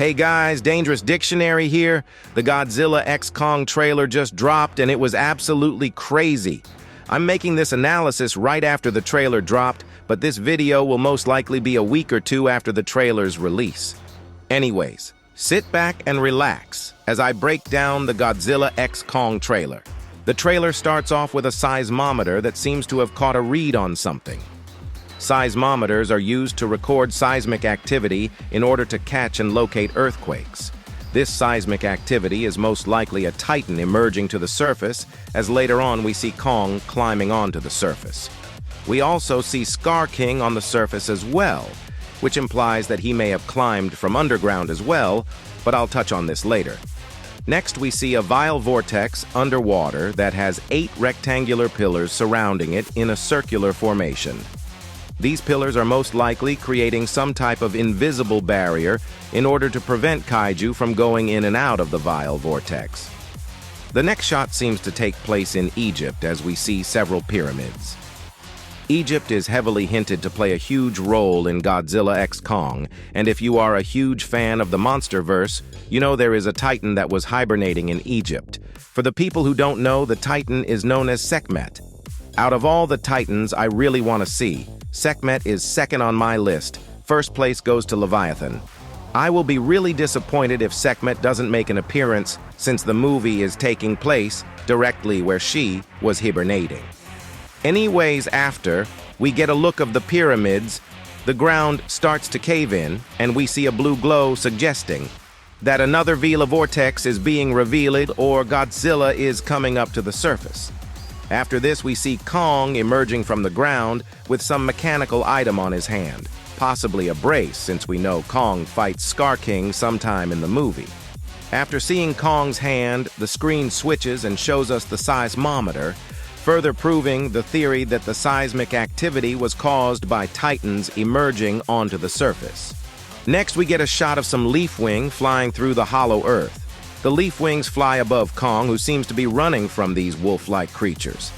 Hey guys, Dangerous Dictionary here. The Godzilla x Kong trailer just dropped and it was absolutely crazy. I'm making this analysis right after the trailer dropped, but this video will most likely be a week or two after the trailer's release. Anyways, sit back and relax as I break down the Godzilla x Kong trailer. The trailer starts off with a seismometer that seems to have caught a read on something. Seismometers are used to record seismic activity in order to catch and locate earthquakes. This seismic activity is most likely a Titan emerging to the surface, as later on we see Kong climbing onto the surface. We also see Skar King on the surface as well, which implies that he may have climbed from underground as well, but I'll touch on this later. Next, we see a vile vortex underwater that has 8 rectangular pillars surrounding it in a circular formation. These pillars are most likely creating some type of invisible barrier in order to prevent kaiju from going in and out of the vile vortex. The next shot seems to take place in Egypt as we see several pyramids. Egypt is heavily hinted to play a huge role in Godzilla x Kong, and if you are a huge fan of the Monsterverse, you know there is a Titan that was hibernating in Egypt. For the people who don't know, the Titan is known as Sekhmet. Out of all the Titans I really want to see, Sekhmet is second on my list. First place goes to Leviathan. I will be really disappointed if Sekhmet doesn't make an appearance since the movie is taking place directly where she was hibernating. Anyways, after we get a look of the pyramids, the ground starts to cave in and we see a blue glow suggesting that another Vila vortex is being revealed or Godzilla is coming up to the surface. After this, we see Kong emerging from the ground with some mechanical item on his hand, possibly a brace since we know Kong fights Skar King sometime in the movie. After seeing Kong's hand, the screen switches and shows us the seismometer, further proving the theory that the seismic activity was caused by Titans emerging onto the surface. Next, we get a shot of some leaf wing flying through the hollow earth. The leaf wings fly above Kong, who seems to be running from these wolf-like creatures.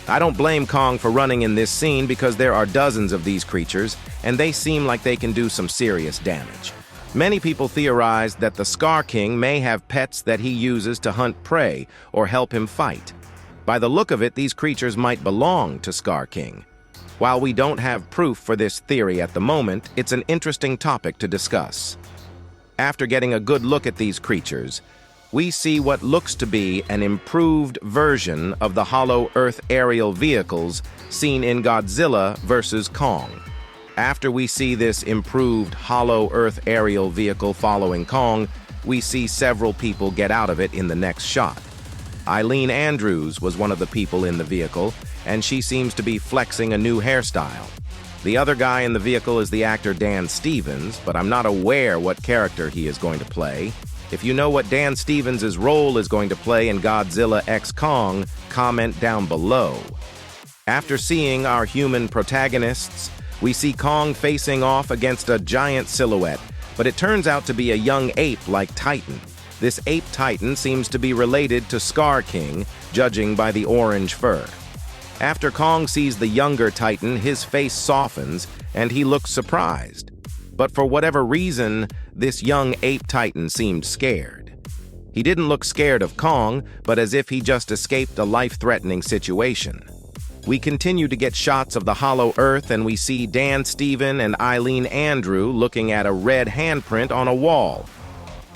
I don't blame Kong for running in this scene because there are dozens of these creatures, and they seem like they can do some serious damage. Many people theorize that the Skar King may have pets that he uses to hunt prey or help him fight. By the look of it, these creatures might belong to Skar King. While we don't have proof for this theory at the moment, it's an interesting topic to discuss. After getting a good look at these creatures, we see what looks to be an improved version of the Hollow Earth aerial vehicles seen in Godzilla vs. Kong. After we see this improved Hollow Earth aerial vehicle following Kong, we see several people get out of it in the next shot. Eileen Andrews was one of the people in the vehicle, and she seems to be flexing a new hairstyle. The other guy in the vehicle is the actor Dan Stevens, but I'm not aware what character he is going to play. If you know what Dan Stevens' role is going to play in Godzilla x Kong, comment down below. After seeing our human protagonists, we see Kong facing off against a giant silhouette, but it turns out to be a young ape-like Titan. This ape Titan seems to be related to Skar King, judging by the orange fur. After Kong sees the younger Titan, his face softens, and he looks surprised. But for whatever reason, this young ape Titan seemed scared. He didn't look scared of Kong, but as if he just escaped a life-threatening situation. We continue to get shots of the hollow earth, and we see Dan Stevens and Eileen Andrew looking at a red handprint on a wall.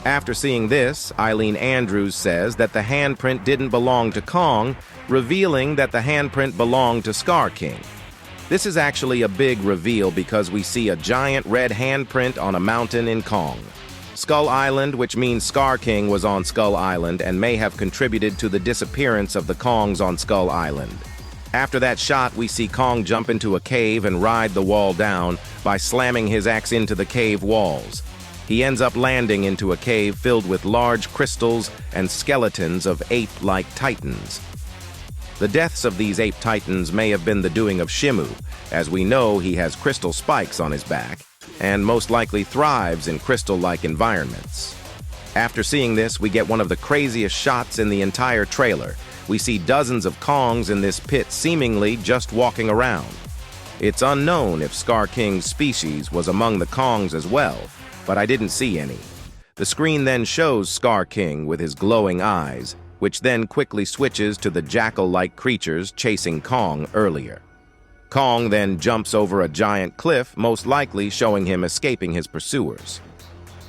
After seeing this, Eileen Andrews says that the handprint didn't belong to Kong, revealing that the handprint belonged to Skar King. This is actually a big reveal because we see a giant red handprint on a mountain in Kong. Skull Island, which means Skar King was on Skull Island and may have contributed to the disappearance of the Kongs on Skull Island. After that shot, we see Kong jump into a cave and ride the wall down by slamming his axe into the cave walls. He ends up landing into a cave filled with large crystals and skeletons of ape-like titans. The deaths of these ape titans may have been the doing of Shimu, as we know he has crystal spikes on his back, and most likely thrives in crystal-like environments. After seeing this, we get one of the craziest shots in the entire trailer. We see dozens of Kongs in this pit seemingly just walking around. It's unknown if Skar King's species was among the Kongs as well, but I didn't see any. The screen then shows Skar King with his glowing eyes, which then quickly switches to the jackal-like creatures chasing Kong earlier. Kong then jumps over a giant cliff, most likely showing him escaping his pursuers.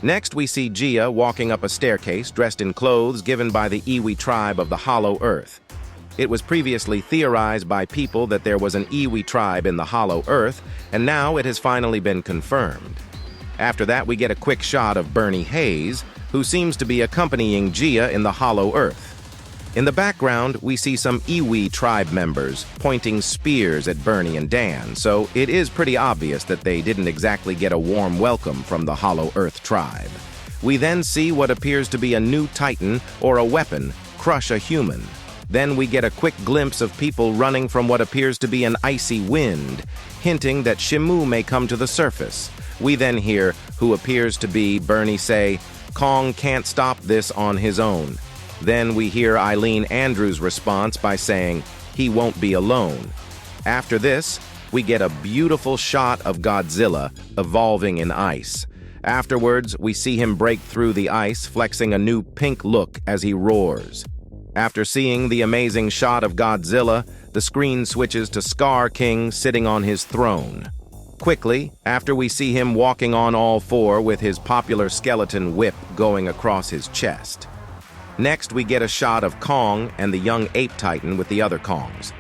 Next, we see Gia walking up a staircase dressed in clothes given by the Iwi tribe of the Hollow Earth. It was previously theorized by people that there was an Iwi tribe in the Hollow Earth, and now it has finally been confirmed. After that, we get a quick shot of Bernie Hayes, who seems to be accompanying Gia in the Hollow Earth. In the background, we see some Iwi tribe members pointing spears at Bernie and Dan, so it is pretty obvious that they didn't exactly get a warm welcome from the Hollow Earth tribe. We then see what appears to be a new titan or a weapon crush a human. Then we get a quick glimpse of people running from what appears to be an icy wind, hinting that Shimu may come to the surface. We then hear who appears to be Bernie say, "Kong can't stop this on his own." Then we hear Eileen Andrews' response by saying, "He won't be alone." After this, we get a beautiful shot of Godzilla evolving in ice. Afterwards, we see him break through the ice, flexing a new pink look as he roars. After seeing the amazing shot of Godzilla, the screen switches to Skar King sitting on his throne. Quickly, after we see him walking on all four with his popular skeleton whip going across his chest. Next, we get a shot of Kong and the young ape titan with the other Kongs.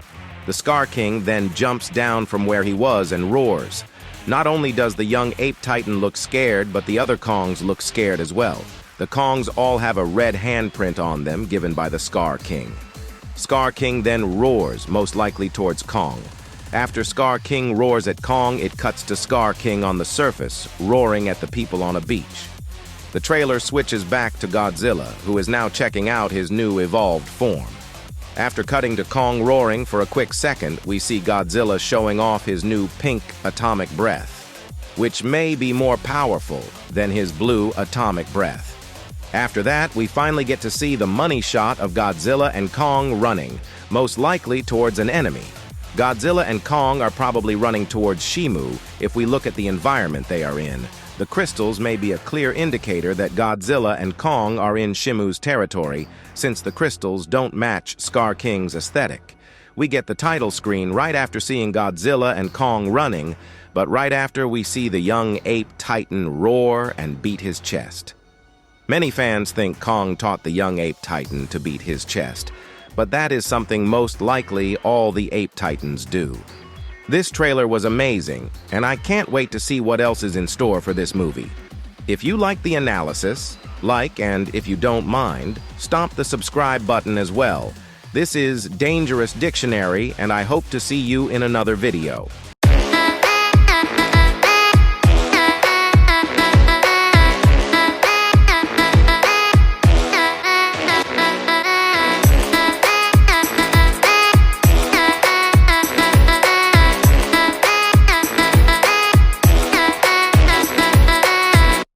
The Skar King then jumps down from where he was and roars. Not only does the young ape titan look scared, but the other Kongs look scared as well. The Kongs all have a red handprint on them given by the Skar King. Skar King then roars, most likely towards Kong. After Skar King roars at Kong, it cuts to Skar King on the surface, roaring at the people on a beach. The trailer switches back to Godzilla, who is now checking out his new evolved form. After cutting to Kong roaring for a quick second, we see Godzilla showing off his new pink atomic breath, which may be more powerful than his blue atomic breath. After that, we finally get to see the money shot of Godzilla and Kong running, most likely towards an enemy. Godzilla and Kong are probably running towards Shimu if we look at the environment they are in. The crystals may be a clear indicator that Godzilla and Kong are in Shimu's territory, since the crystals don't match Skar King's aesthetic. We get the title screen right after seeing Godzilla and Kong running, but right after we see the young ape titan roar and beat his chest. Many fans think Kong taught the young ape titan to beat his chest, but that is something most likely all the ape titans do. This trailer was amazing, and I can't wait to see what else is in store for this movie. If you like the analysis, and if you don't mind, stomp the subscribe button as well. This is Dangerous Dictionary, and I hope to see you in another video.